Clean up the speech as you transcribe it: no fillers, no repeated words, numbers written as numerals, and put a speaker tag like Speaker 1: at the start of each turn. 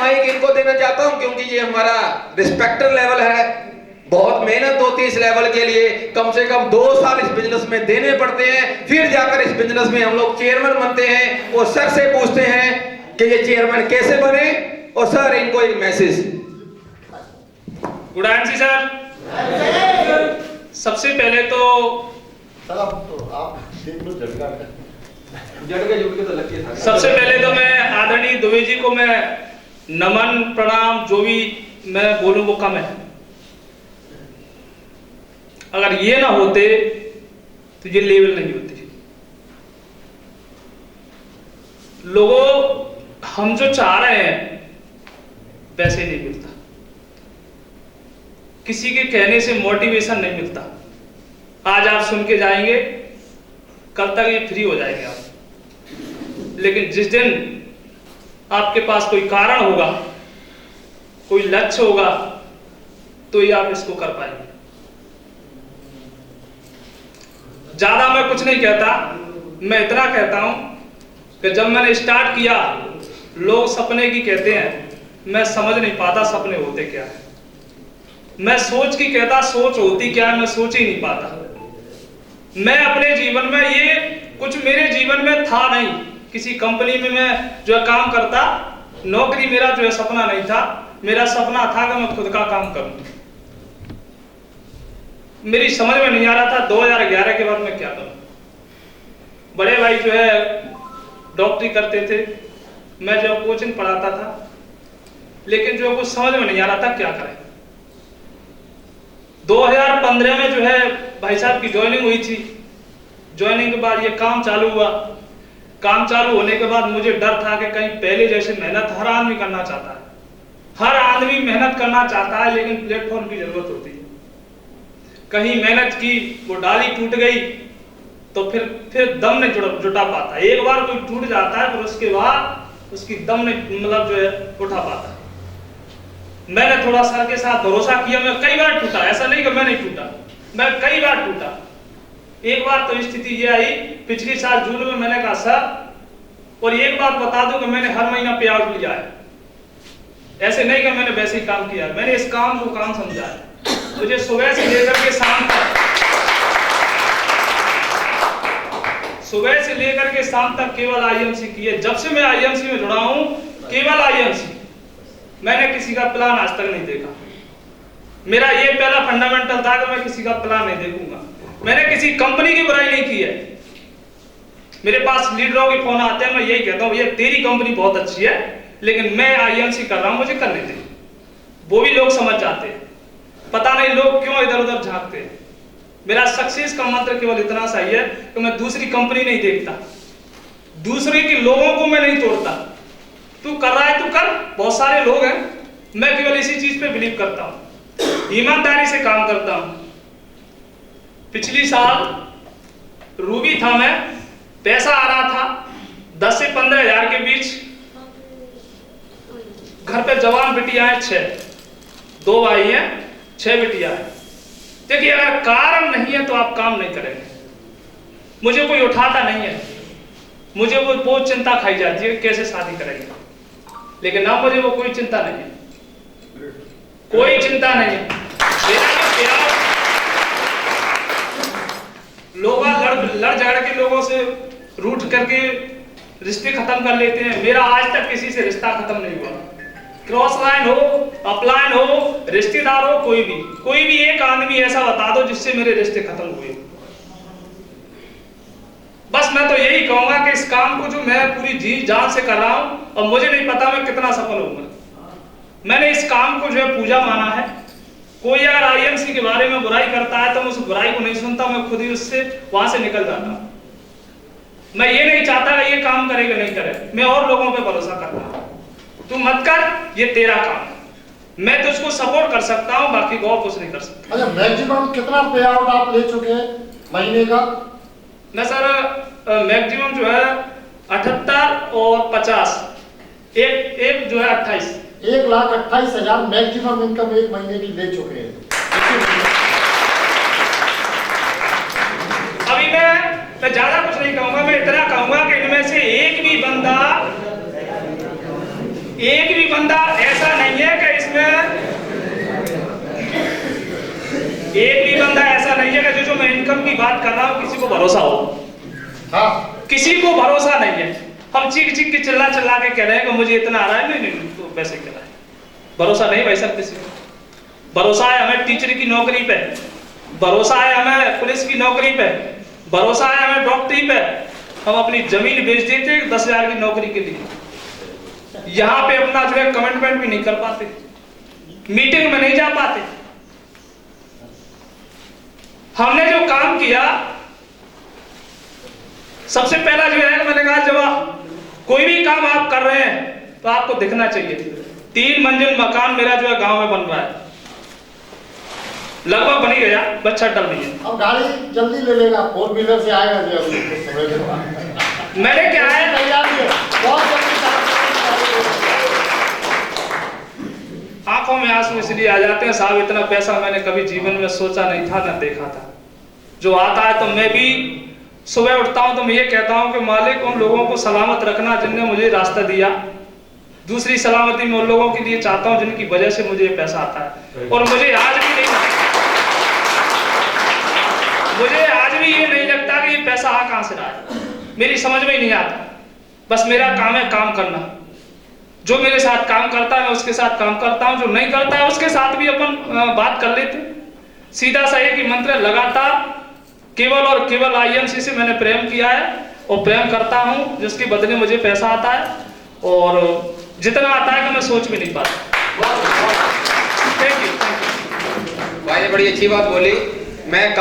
Speaker 1: Mic इनको देना चाहता हूं क्योंकि ये हमारा रिस्पेक्टर लेवल है। बहुत मेहनत होती है इस लेवल के लिए, कम से कम 2 साल इस बिजनेस में देने पड़ते हैं, फिर जाकर इस बिजनेस में हम लोग चेयरमैन बनते हैं। और सर से पूछते हैं कि ये चेयरमैन कैसे बने। और सर इनको एक मैसेज।
Speaker 2: गुडांशी सर, सबसे पहले तो
Speaker 3: आप
Speaker 1: झटके तो लगते हैं।
Speaker 2: सबसे पहले तो मैं आदरणीय दुबे जी को मैं नमन प्रणाम जो भी मैं बोलूं वो कम है। अगर ये ना होते तो ये लेवल नहीं होती। लोगों, हम जो चाह रहे हैं वैसे नहीं मिलता, किसी के कहने से मोटिवेशन नहीं मिलता। आज आप सुन के जाएंगे, कल तक ये फ्री हो जाएंगे आप। लेकिन जिस दिन आपके पास कोई कारण होगा, कोई लक्ष्य होगा, तो ये आप इसको कर पाएंगे। ज्यादा मैं कुछ नहीं कहता, मैं इतना कहता हूं कि जब मैंने स्टार्ट किया, लोग सपने की कहते हैं, मैं समझ नहीं पाता सपने होते क्या है। मैं सोच की कहता, सोच होती क्या है मैं सोच ही नहीं पाता। मैं अपने जीवन में ये कुछ मेरे जीवन में था नहीं। किसी कंपनी में मैं जो है काम करता, नौकरी मेरा जो है सपना नहीं था। मेरा सपना था कि मैं खुद का काम करूं। मेरी समझ में नहीं आ रहा था 2011 के बाद मैं क्या करूं। बड़े भाई जो है डॉक्टरी करते थे, मैं जो कोचिंग पढ़ाता था, लेकिन जो है कुछ समझ में नहीं आ रहा था क्या करें। 2015 में जो है भाई साहब की ज्वाइनिंग हुई थी। ज्वाइनिंग के बाद ये काम चालू हुआ। काम चालू होने के बाद मुझे डर था कि कहीं पहले जैसे मेहनत हर आदमी करना चाहता है, हर आदमी मेहनत करना चाहता है, लेकिन प्लेटफॉर्म की जरूरत होती है। कहीं मेहनत की वो डाली टूट गई तो फिर दम नहीं जुटा पाता। एक बार कोई टूट जाता है फिर उसके बाद उसकी दम नहीं मतलब जो है उठा पाता। मैंने थोड़ा सर के साथ भरोसा किया, मैं कई बार टूटा, ऐसा नहीं कि मैं नहीं टूटा, मैं कई बार टूटा। एक बार तो स्थिति ये आई पिछली साल जून में, मैंने कहा सर, और एक बात बता दूं कि मैंने हर महीना पे आउट लिया है। ऐसे नहीं कि मैंने वैसे ही काम किया, मैंने इस काम को काम समझा है। मुझे सुबह से लेकर के शाम तक, सुबह से लेकर के शाम तक केवल आईएमसी की है। जब से मैं आईएमसी में जुड़ा हूं केवल आईएमसी, मैंने किसी का प्लान आज तक नहीं देखा। मेरा ये पहला फंडामेंटल था कि मैं किसी का प्लान नहीं देखूंगा। मैंने किसी कंपनी की बुराई नहीं की है। मेरे पास लीडरों के फोन आते हैं, मैं यही कहता हूं ये तेरी कंपनी बहुत अच्छी है, लेकिन मैं आईएमसी कर रहा हूं, मुझे करने दे। वो भी लोग समझ जाते हैं। पता नहीं लोग क्यों इधर उधर झांकते हैं। मेरा सक्सेस का मंत्र केवल इतना सा ही है कि मैं दूसरी कंपनी नहीं देखता, दूसरे के लोगों को मैं नहीं तोड़ता। तू कर रहा है तू कर, बहुत सारे लोग हैं, मैं केवल इसी चीज पे बिलीव करता हूं, ईमानदारी से काम करता हूं। पिछली साल रूबी था, मैं पैसा आ रहा था 10 से 15 हजार के बीच। घर पे जवान बिटिया है 6, 2 भाई हैं, 6 बिटिया है। देखिए अगर कारण नहीं है तो आप काम नहीं करेंगे। मुझे कोई उठाता नहीं है, मुझे वो बहुत चिंता खाई जाती है कैसे शादी करेंगे, लेकिन अब मुझे वो कोई चिंता नहीं है, कोई चिंता नहीं है। लोग लड़ झगड़ के लोगों से रूठ करके रिश्ते खत्म कर लेते हैं। मेरा आज तक किसी से रिश्ता खत्म नहीं हुआ। क्रॉस लाइन हो, अपलाइन हो, रिश्तेदार हो, कोई भी एक आदमी ऐसा बता दो जिससे मेरे रिश्ते खत्म हुए। बस मैं तो यही कहूंगा कि इस काम को जो मैं पूरी जी जान से कर रहा हूं, और मुझे नहीं पता मैं कितना सफल होऊंगा। मैंने इस काम को जो है पूजा माना है। कोई अगर आईएमसी के बारे में बुराई करता है तो मैं उस बुराई को नहीं सुनता, मैं खुद ही उससे वहां से निकल जाता हूं। मैं ये नहीं चाहता कि ये काम करेगा नहीं करे, मैं और लोगों पे भरोसा करता हूं। तू मत कर, ये तेरा काम है, मैं तो उसको सपोर्ट कर सकता हूं, बाकी और कुछ नहीं कर सकता।
Speaker 3: अच्छा, मैक्सिमम कितना पे आउट आप ले चुके हैं महीने का?
Speaker 2: मैं सर मैक्सिमम जो है 78 और 50, एक जो है 28,
Speaker 3: 1,28,000 मैक्सिमम इनकम एक महीने की ले चुके हैं।
Speaker 2: अभी मैं ज्यादा कुछ नहीं कहूंगा, मैं इतना कहूंगा कि इनमें से एक भी बंदा एक भी बंदा ऐसा नहीं है कि इसमें एक भी बंदा ऐसा नहीं है कि जो मैं इनकम की बात कर रहा हूँ किसी को भरोसा हो।
Speaker 3: हाँ
Speaker 2: किसी को भरोसा नहीं है। हम चीख चीख के चिल्ला चिल्ला के कह रहे हैं कि मुझे इतना आ रहा है, नहीं तो वैसे कह रहा है। भरोसा नहीं भाई साहब किसी को। भरोसा है हमें टीचर की नौकरी पे, भरोसा है हमें पुलिस की नौकरी पे, भरोसा है हमें डॉक्टरी पे। हम अपनी जमीन बेच देते 10,000 की नौकरी के लिए। यहाँ पे अपना जो है कमिटमेंट भी नहीं कर पाते, मीटिंग में नहीं जा पाते। हमने जो काम किया सबसे पहला जो है मैंने कहा जब कोई भी काम आप कर रहे हैं तो आपको दिखना चाहिए। 3 मंजिल मकान मेरा जो है गांव में बन रहा है, लगभग बन ही गया, बस छत डल रही है।
Speaker 3: अब गाड़ी जल्दी ले लेगा, 4 व्हीलर से आएगा जी अभी कुछ समय के बाद।
Speaker 2: मैंने क्या है
Speaker 3: तैयारी है बहुत जल्दी।
Speaker 2: आंखों में आंसू इसलिए आ जाते हैं साहब, इतना पैसा मैंने कभी जीवन में सोचा नहीं था, ना देखा था। जो आता है तो मैं भी सुबह उठता हूं तो मैं ये कहता हूं कि मालिक उन लोगों को सलामत रखना जिनने मुझे रास्ता दिया। दूसरी सलामती मैं उन लोगों के लिए चाहता हूं जिनकी वजह से मुझे ये पैसा आता है। और मुझे आज भी ये नहीं लगता कि ये पैसा आ कहां से रहा है, मेरी समझ में ही नहीं आता। बस मेरा काम है काम करना। जो मेरे साथ काम करता है मैं उसके साथ काम करता हूं, जो नहीं करता है उसके साथ भी अपन बात कर लेते। सीधा सा एक ही मंत्र है, लगातार केवल और केवल आईएमसी से मैंने प्रेम किया है और प्रेम करता हूं, जिसके बदले मुझे पैसा आता है और जितना आता है कि मैं सोच भी नहीं पाता। Thank you.
Speaker 1: भाई ने बड़ी अच्छी बात बोली। मैं